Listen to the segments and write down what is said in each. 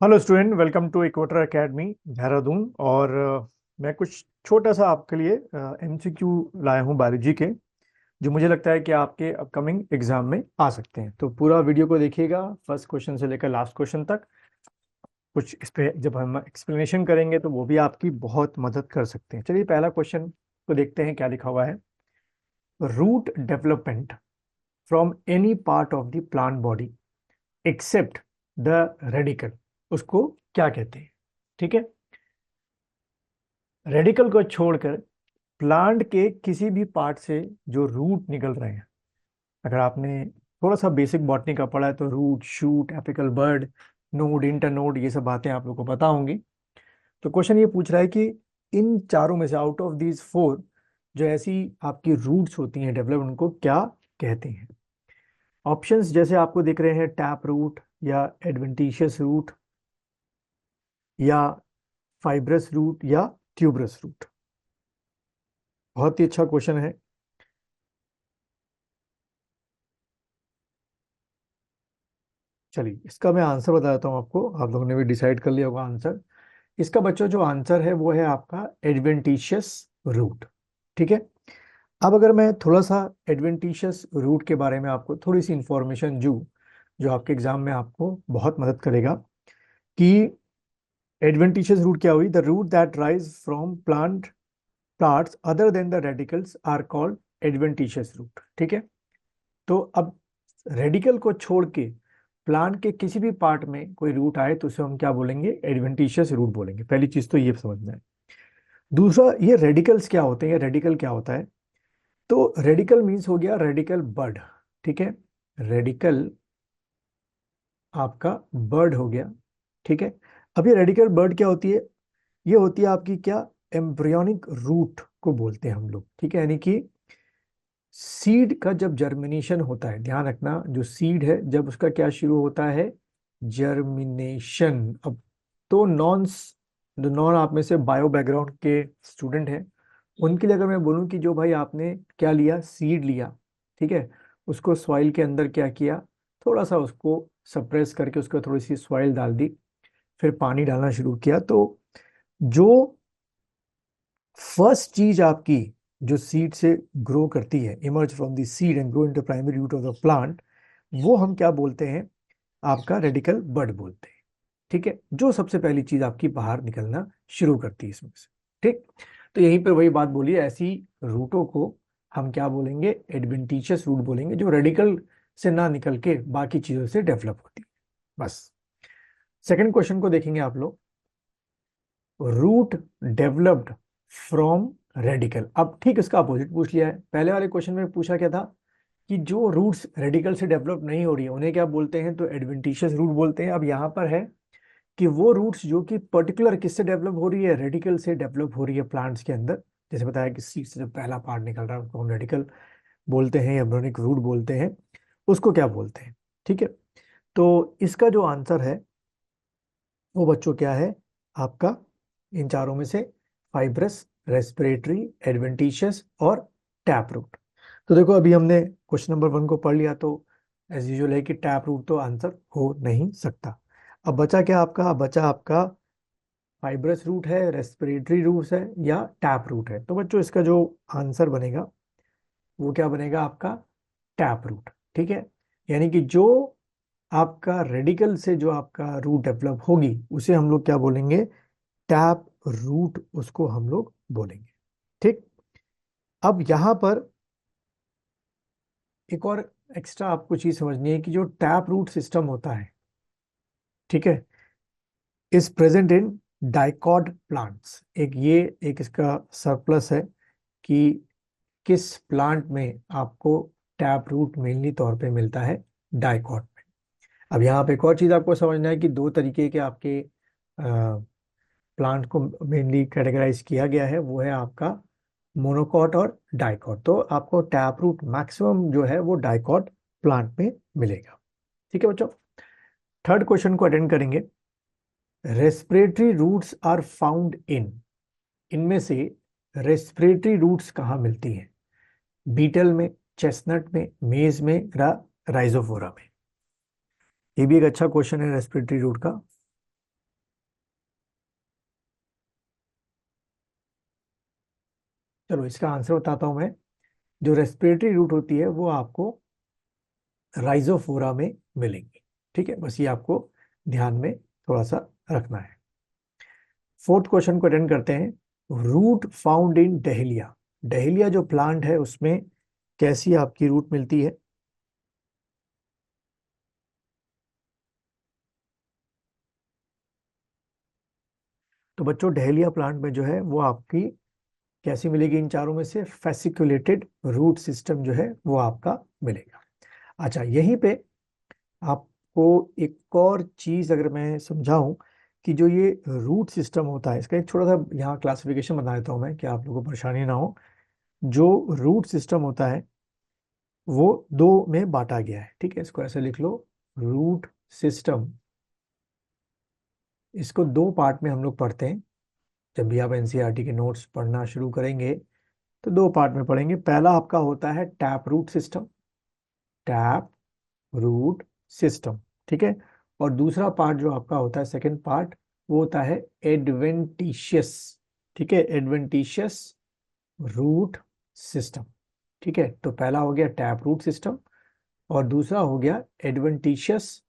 Hello student, welcome to Equator academy Dehradun. और मैं कुछ छोटा सा आपके लिए एमसीक्यू लाया हूँ बायोलॉजी के, जो मुझे लगता है कि आपके अपकमिंग एग्जाम में आ सकते हैं। तो पूरा वीडियो को देखिएगा, फर्स्ट क्वेश्चन से लेकर लास्ट क्वेश्चन तक। कुछ इस पे जब हम एक्सप्लेनेशन करेंगे तो वो भी आपकी बहुत मदद कर सकते हैं। चलिए पहला क्वेश्चन को देखते हैं, क्या लिखा हुआ है। Root development from any part of the plant body except the radical, उसको क्या कहते हैं? ठीक है, रेडिकल को छोड़कर प्लांट के किसी भी पार्ट से जो रूट निकल रहे हैं। अगर आपने थोड़ा सा बेसिक बॉटनी का पढ़ा है तो root, shoot, apical bud, node, internode, ये सब बातें आप लोग को पता होंगी। तो क्वेश्चन ये पूछ रहा है कि इन चारों में से, आउट ऑफ दीज फोर, जो ऐसी आपकी रूट्स होती हैं डेवलप, उनको क्या कहते हैं? ऑप्शंस जैसे आपको दिख रहे हैं, टैप रूट या एडवेंटिशियस रूट या फाइब्रस रूट या ट्यूबरस रूट। बहुत ही अच्छा क्वेश्चन है। चलिए इसका मैं आंसर बता देता हूँ आपको, आप लोगों ने भी डिसाइड कर लिया होगा आंसर। इसका बच्चों जो आंसर है वो है आपका एडवेंटिशियस रूट। ठीक है, अब अगर मैं थोड़ा सा एडवेंटिशियस रूट के बारे में आपको थोड़ी सी इंफॉर्मेशन दूं, जो आपके एग्जाम में आपको बहुत मदद करेगा कि एडवेंटिशियस रूट क्या हुई। The root that rise from plant parts other than the radicals are called adventitious root. ठीक है, तो अब रेडिकल को छोड़ के प्लांट के किसी भी पार्ट में कोई रूट आए तो उसे हम क्या बोलेंगे? एडवेंटिशियस रूट बोलेंगे। पहली चीज तो ये समझना है। दूसरा, ये रेडिकल्स क्या होते हैं, रेडिकल क्या होता है? तो रेडिकल मीन्स हो गया रेडिकल बर्ड। ठीक है, रेडिकल आपका बर्ड हो गया। ठीक है, अब ये रेडिकल बर्ड क्या होती है? ये होती है आपकी क्या, एम्ब्रियोनिक रूट को बोलते हैं हम लोग। ठीक है, यानी कि सीड का जब जर्मिनेशन होता है, ध्यान रखना, जो सीड है जब उसका क्या शुरू होता है, जर्मिनेशन। अब तो जो नॉन आप में से बायो बैकग्राउंड के स्टूडेंट हैं, उनके लिए अगर मैं बोलूं कि जो भाई आपने क्या लिया, सीड लिया, ठीक है, उसको सॉइल के अंदर क्या किया, थोड़ा सा उसको सप्रेस करके उसको थोड़ी सी सॉइल डाल दी, फिर पानी डालना शुरू किया, तो जो फर्स्ट चीज आपकी जो सीड से ग्रो करती है, emerge from the seed and grow into primary root of the plant, वो हम क्या बोलते हैं? आपका रेडिकल बड बोलते हैं। ठीक है, जो सबसे पहली चीज आपकी बाहर निकलना शुरू करती है इसमें से। ठीक, तो यहीं पे वही बात बोली है, ऐसी रूटों को हम क्या बोलेंगे? एडवेंटिशियस रूट बोलेंगे, जो रेडिकल से ना निकल के बाकी चीजों से डेवलप होती है। बस। सेकंड क्वेश्चन को देखेंगे आप लोग। Root developed from radical. अब ठीक इसका अपोजिट पूछ लिया है। पहले वाले क्वेश्चन में पूछा क्या था कि जो रूट्स रेडिकल से डेवलप नहीं हो रही है उन्हें क्या बोलते हैं? तो एडवेंटिशियस रूट बोलते हैं। अब यहाँ पर है कि वो रूट्स जो कि पर्टिकुलर किससे डेवलप हो रही है? रेडिकल से डेवलप हो रही है प्लांट्स के अंदर। जैसे बताया कि सीड से जो पहला पार्ट निकल रहा है उसको हम रेडिकल बोलते हैं, एम्ब्रियोनिक रूट बोलते हैं। उसको क्या बोलते हैं? ठीक है, तो इसका जो आंसर है वो बच्चों क्या है आपका, इन चारों में से फाइब्रस, रेस्पिरेटरी, एडवेंटिशियस और टैप रूट। तो देखो अभी हमने क्वेश्चन नंबर 1 को पढ़ लिया, तो एज यूजुअल है कि टैप रूट तो आंसर हो नहीं सकता। अब बचा क्या आपका? अब बचा आपका फाइब्रस रूट है, रेस्पिरेटरी रूट है या टैप रूट है। तो बच्चों इसका जो आंसर बनेगा वो क्या बनेगा आपका? Tap root. ठीक है, यानी कि जो आपका रेडिकल से जो आपका रूट डेवलप होगी उसे हम लोग क्या बोलेंगे? टैप रूट, उसको हम लोग बोलेंगे। ठीक, अब यहां पर एक और एक्स्ट्रा आपको चीज समझनी है कि जो टैप रूट सिस्टम होता है, ठीक है, is present in dicot plants. एक इसका सरप्लस है कि किस प्लांट में आपको टैप रूट मेनली तौर पे मिलता है? डाइकॉट में। अब यहाँ पे एक और चीज आपको समझना है कि दो तरीके के आपके प्लांट को मेनली कैटेगराइज किया गया है, वो है आपका मोनोकॉट और डाइकॉट। तो आपको टैप रूट मैक्सिमम जो है वो डाइकॉट प्लांट में मिलेगा। ठीक है बच्चों, थर्ड क्वेश्चन को अटेंड करेंगे। Respiratory roots are found in, इनमें से रेस्पिरेटरी रूट्स कहाँ मिलती हैं? बीटल में, चेस्टनट में, मेज में या राइजोफोरा में? ये भी एक अच्छा क्वेश्चन है रेस्पिरेटरी रूट का। चलो इसका आंसर बताता हूं मैं। जो रेस्पिरेटरी रूट होती है वो आपको राइजोफोरा में मिलेंगी। ठीक है, बस ये आपको ध्यान में थोड़ा सा रखना है। फोर्थ क्वेश्चन को अटेंड करते हैं। Root found in dahlia. Dahlia जो प्लांट है उसमें कैसी आपकी रूट मिलती है? तो बच्चों डहेलिया प्लांट में जो है वो आपकी कैसी मिलेगी? इन चारों में से फेसिकुलेटेड रूट सिस्टम जो है वो आपका मिलेगा। अच्छा, यहीं पे आपको एक और चीज अगर मैं समझाऊं कि जो ये रूट सिस्टम होता है इसका एक छोटा सा यहाँ क्लासिफिकेशन बना देता हूं मैं कि आप लोगों को परेशानी ना हो। जो रूट सिस्टम होता है वो दो में बांटा गया है। ठीक है, इसको ऐसे लिख लो, रूट सिस्टम। इसको दो पार्ट में हम लोग पढ़ते हैं। जब भी आप एनसीईआरटी के नोट्स पढ़ना शुरू करेंगे तो दो पार्ट में पढ़ेंगे। पहला आपका होता है tap root system, tap root system. ठीक है, और दूसरा पार्ट जो आपका होता है, सेकंड पार्ट, वो होता है एडवेंटिशियस। ठीक है, एडवेंटिशियस रूट सिस्टम। ठीक है, तो पहला हो गया टैप रूट सिस्टम और दूसरा हो गया एडवेंटिशियस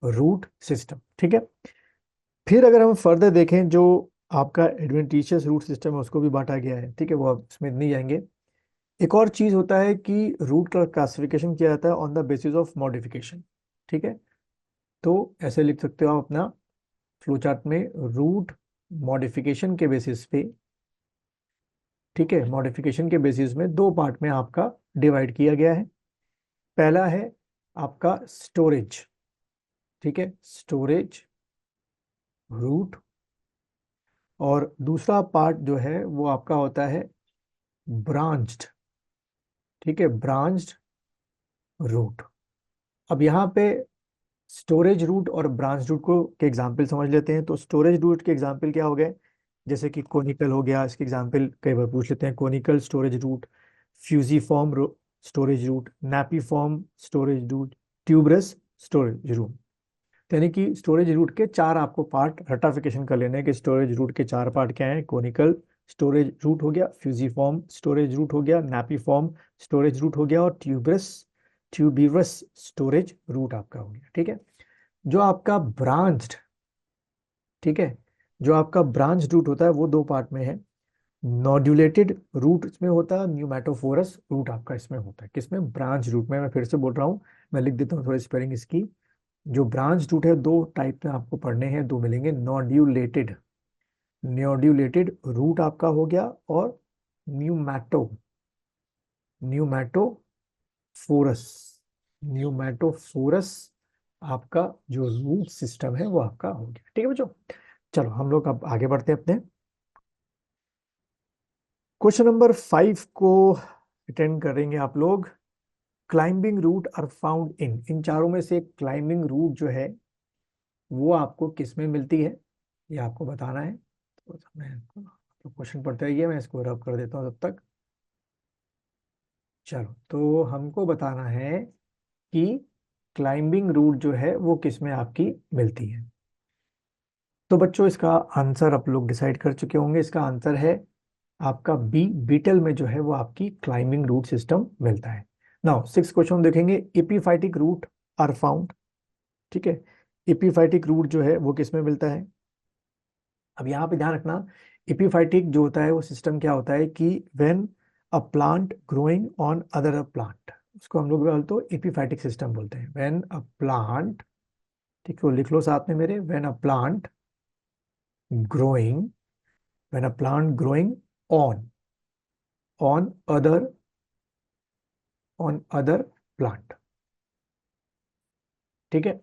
रूट सिस्टम। ठीक है, फिर अगर हम फर्दर देखें जो आपका एडवेंटिशियस रूट सिस्टम है उसको भी बांटा गया है। ठीक है, वो आप इसमें नहीं जाएंगे। एक और चीज होता है कि रूट का क्लासिफिकेशन किया जाता है on the basis of modification. ठीक है, तो ऐसे लिख सकते हो आप अपना फ्लो चार्ट में, रूट मॉडिफिकेशन के बेसिस पे। ठीक है, मॉडिफिकेशन के बेसिस में दो पार्ट में आपका डिवाइड किया गया है। पहला है आपका स्टोरेज। ठीक है, स्टोरेज रूट, और दूसरा पार्ट जो है वो आपका होता है ब्रांच्ड। ठीक है, ब्रांच्ड रूट। अब यहाँ पे स्टोरेज रूट और ब्रांच रूट को के एग्जाम्पल समझ लेते हैं। तो स्टोरेज रूट के एग्जाम्पल क्या हो गए? जैसे कि कोनिकल हो गया, इसके एग्जाम्पल कई बार पूछ लेते हैं। Conical storage root, fusiform storage root, napiform storage root, tuberous storage root. यानी कि स्टोरेज रूट के चार आपको पार्ट रटाफिकेशन कर लेने हैं कि स्टोरेज रूट के चार पार्ट क्या हैं। कोनिकल स्टोरेज रूट हो गया, फ्यूजीफॉर्म स्टोरेज रूट हो गया, नैपीफॉर्म स्टोरेज रूट हो गया, और ट्यूबिवस स्टोरेज रूट आपका हो गया। ठीक है, जो आपका ब्रांच्ड, ठीक है, जो आपका ब्रांच रूट होता है वो दो पार्ट में है। नोड्यूलेटेड रूट इसमें होता है, न्यूमेटोफोरस रूट आपका इसमें होता है। किसमें? ब्रांच रूट में। मैं फिर से बोल रहा हूँ, मैं लिख देता हूँ थोड़ी स्पेलिंग इसकी। जो ब्रांच रूट है दो टाइप में आपको पढ़ने हैं, दो मिलेंगे। नोड्यूलेटेड, नोड्यूलेटेड रूट आपका हो गया, और न्यूमैटो, न्यूमैटोफोरस, न्यूमैटोफोरस आपका जो रूट सिस्टम है वो आपका हो गया। ठीक है बच्चों, चलो हम लोग अब आगे बढ़ते हैं अपने क्वेश्चन नंबर 5 को अटेंड करेंगे आप लोग। Climbing root are found in चारों में से क्लाइंबिंग रूट जो है वो आपको किस में मिलती है, ये आपको बताना है। तो मैं आपको क्वेश्चन पढ़ते रहिए, मैं इसको रब कर देता हूँ तब तक। चलो, तो हमको बताना है कि क्लाइंबिंग रूट जो है वो किस में आपकी मिलती है। तो बच्चों इसका आंसर आप लोग डिसाइड कर चुके होंगे। इसका आंसर है आपका बी, बीटल में जो है वो आपकी क्लाइंबिंग रूट सिस्टम मिलता है। नाउ सिक्स क्वेश्चन देखेंगे। Epiphytic root are found. ठीक है, एपीफाइटिक रूट जो है वो किस में मिलता है? अब यहाँ पे ध्यान रखना, एपीफाइटिक जो होता है वो सिस्टम क्या होता है कि when a plant growing on other plant, उसको हम लोग बोलते हो एपीफाइटिक सिस्टम बोलते हैं। व्हेन अ प्लांट, ठीक है, लिख लो साथ में मेरे, when a plant growing, when a plant growing on on other on other plant. ठीक है,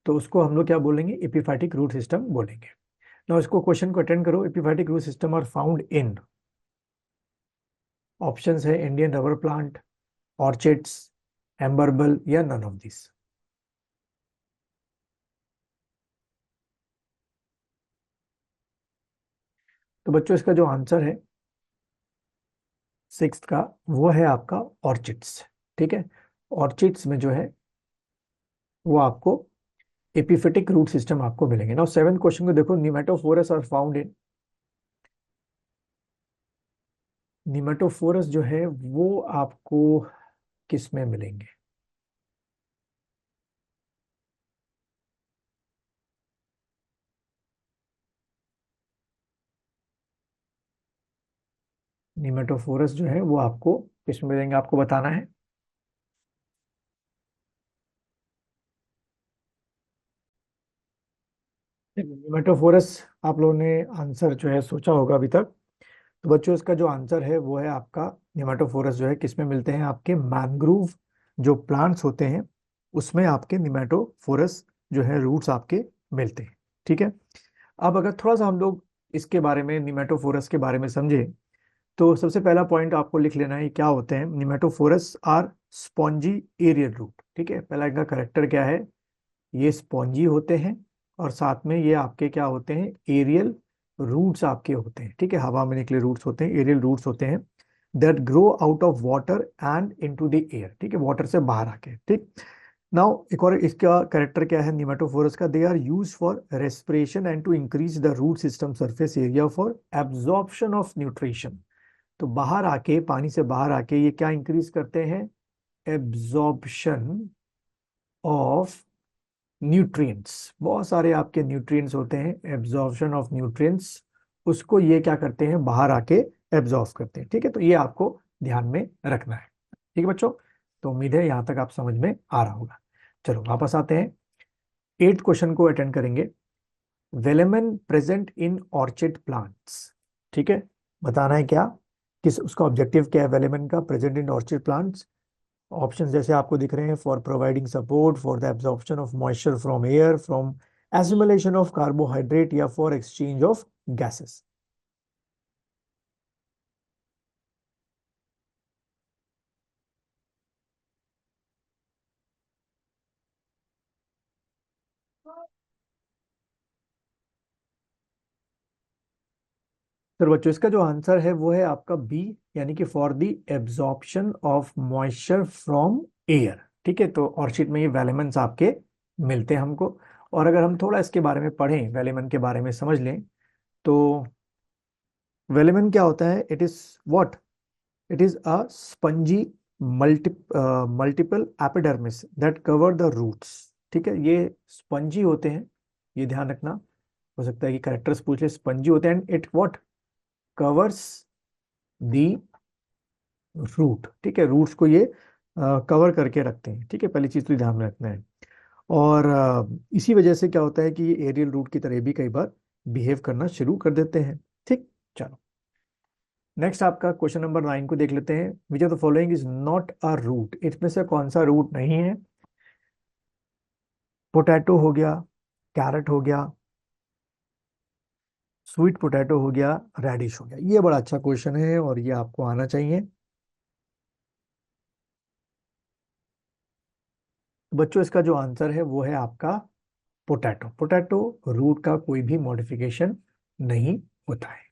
तो उसको हम लोग क्या बोलेंगे? एपिफाइटिक रूट सिस्टम बोलेंगे। ना इसको क्वेश्चन को अटेंड करो। Epiphytic root system are found in, options है इंडियन रबर प्लांट, ऑर्चिड्स, एम्बर्बल, या नन ऑफ दिस। तो बच्चों इसका जो आंसर है सिक्स्थ का, वो है आपका ऑर्चिड्स। ठीक है, ऑर्चिड्स में जो है वो आपको एपिफिटिक रूट सिस्टम आपको मिलेंगे। ना सेवेंथ क्वेश्चन को देखो। न्यूमेटोफोरस आर फाउंड इन, निमेटोफोरस जो है वो आपको किस में मिलेंगे? निमेटोफोरस जो है वो आपको किस में मिलेंगे, आपको बताना है। निमेटोफोरस आप लोगों ने आंसर जो है सोचा होगा अभी तक। तो बच्चों इसका जो आंसर है वो है आपका, निमेटोफोरस जो है किस में मिलते हैं? आपके मैंग्रोव जो प्लांट्स होते हैं उसमें आपके निमेटोफोरस जो है रूट्स आपके मिलते हैं। ठीक है। अब अगर थोड़ा सा हम लोग इसके बारे में, निमेटोफोरस के बारे में समझे, तो सबसे पहला पॉइंट आपको लिख लेना है, क्या होते हैं pneumatophores? Are spongy aerial root. ठीक है, पहला इनका करेक्टर क्या है? ये स्पॉन्जी होते हैं और साथ में ये आपके क्या होते हैं? एरियल रूट्स आपके होते हैं। ठीक है, हवा में निकले रूट्स होते हैं, एरियल रूट्स होते हैं, that grow out of water and into the air. ठीक है, वाटर से बाहर आके। ठीक। नाउ एक और इसका करेक्टर क्या है निमेटोफोरस का? They are use for respiration and to increase the root system surface area for absorption of nutrition. तो बाहर आके, पानी से बाहर आके ये क्या इंक्रीज करते हैं? Absorption of nutrients. बहुत सारे आपके न्यूट्रिएंट्स होते हैं, एब्जॉर्प्शन ऑफ न्यूट्रिएंट्स, उसको ये क्या करते हैं? बाहर आके एब्जॉर्ब करते हैं। ठीक है, तो ये आपको ध्यान में रखना है। ठीक है बच्चों, तो उम्मीद है यहां तक आप समझ में आ रहा होगा। चलो वापस आते हैं, 8th क्वेश्चन को अटेंड करेंगे। वेलेमन प्रेजेंट इन ऑर्चिड प्लांट्स। ठीक है, बताना है क्या, किस उसका ऑब्जेक्टिव क्या है वेलेमन का present in orchid plants? Option जैसे आपको दिख रहे हैं, for providing support for the absorption of moisture from air, from assimilation of carbohydrate, या फॉर एक्सचेंज ऑफ गैसेस। तो बच्चों इसका जो आंसर है वो है आपका बी, यानी कि for the absorption of moisture from air. ठीक है, तो ऑर्चिड में ये वेलेमन्स आपके मिलते हैं हमको। और अगर हम थोड़ा इसके बारे में पढ़ें, वेलेमन के बारे में समझ लें, तो वेलेमन क्या होता है? It is what? It is a spongy multiple epidermis that cover the roots. ठीक है, ये स्पंजी होते हैं, ये ध्यान रखना। हो सकता है कि करेक्टर्स पूछ ले, स्पंजी होते हैं and it what covers the root. ठीक है, रूट्स को ये कवर करके रखते हैं। ठीक है, पहली चीज तो ध्यान में रखना है। और इसी वजह से क्या होता है कि ये एरियल रूट की तरह भी कई बार बिहेव करना शुरू कर देते हैं। ठीक। चलो नेक्स्ट आपका क्वेश्चन नंबर 9 को देख लेते हैं। Which of the following is not a root? इसमें से कौन सा रूट नहीं है? पोटैटो हो गया, कैरेट हो गया, स्वीट पोटैटो हो गया, रेडिश हो गया। ये बड़ा अच्छा क्वेश्चन है और ये आपको आना चाहिए। बच्चों इसका जो आंसर है वो है आपका पोटैटो। पोटैटो रूट का कोई भी मॉडिफिकेशन नहीं होता है।